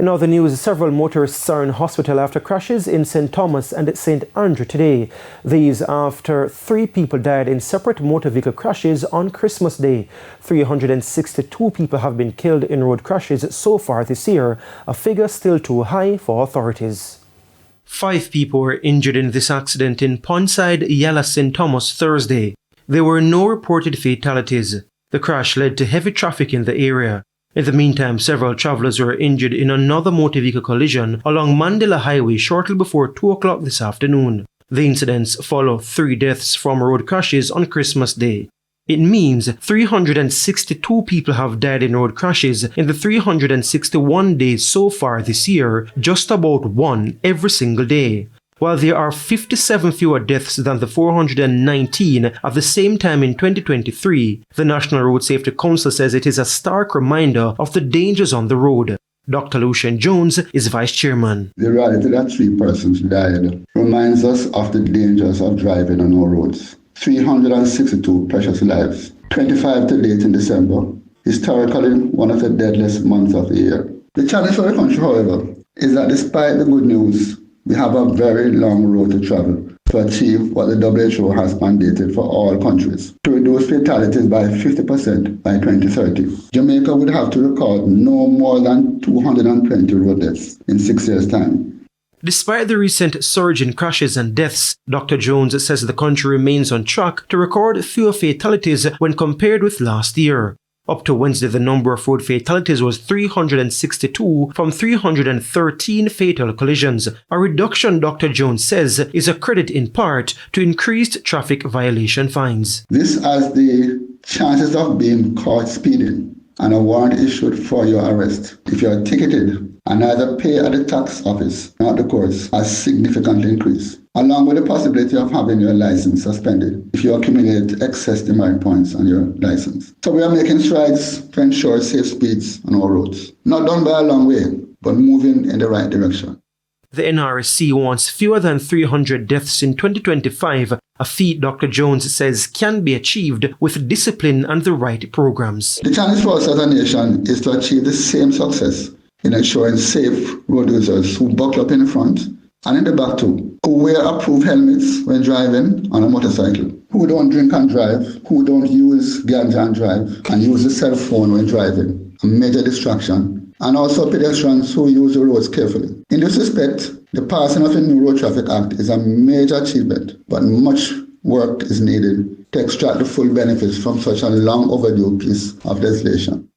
In other news, several motorists are in hospital after crashes in St. Thomas and St. Andrew today. These after 3 people died in separate motor vehicle crashes on Christmas Day. 362 people have been killed in road crashes so far this year, a figure still too high for authorities. 5 people were injured in this accident in Pondside, Yala, St. Thomas Thursday. There were no reported fatalities. The crash led to heavy traffic in the area. In the meantime, several travellers were injured in another motor vehicle collision along Mandela Highway shortly before 2 o'clock this afternoon. The incidents follow 3 deaths from road crashes on Christmas Day. It means 362 people have died in road crashes in the 361 days so far this year, just about 1 every single day. While there are 57 fewer deaths than the 419 at the same time in 2023, the National Road Safety Council says it is a stark reminder of the dangers on the road. Dr. Lucian Jones is vice chairman. The reality that 3 persons died reminds us of the dangers of driving on our roads. 362 precious lives, 25 to date in December, historically one of the deadliest months of the year. The challenge for the country, however, is that despite the good news, we have a very long road to travel to achieve what the WHO has mandated for all countries, to reduce fatalities by 50% by 2030. Jamaica would have to record no more than 220 road deaths in 6 years' time. Despite the recent surge in crashes and deaths, Dr. Jones says the country remains on track to record fewer fatalities when compared with last year. Up to Wednesday, the number of road fatalities was 362 from 313 fatal collisions, a reduction Dr. Jones says is a credit in part to increased traffic violation fines. This as the chances of being caught speeding and a warrant issued for your arrest, if you are ticketed and either pay at the tax office or the courts, has significantly increased, along with the possibility of having your license suspended if you accumulate excess demerit points on your license. So we are making strides to ensure safe speeds on our roads. Not done by a long way, but moving in the right direction. The NRSC wants fewer than 300 deaths in 2025, a feat Dr. Jones says can be achieved with discipline and the right programs. The challenge for us as a nation is to achieve the same success in ensuring safe road users who buckle up in the front and in the back too, who wear approved helmets when driving on a motorcycle, who don't drink and drive, who don't use ganja and drive, and use the cell phone when driving, a major distraction, and also pedestrians who use the roads carefully. In this respect, the passing of the new Road Traffic Act is a major achievement, but much work is needed to extract the full benefits from such a long overdue piece of legislation.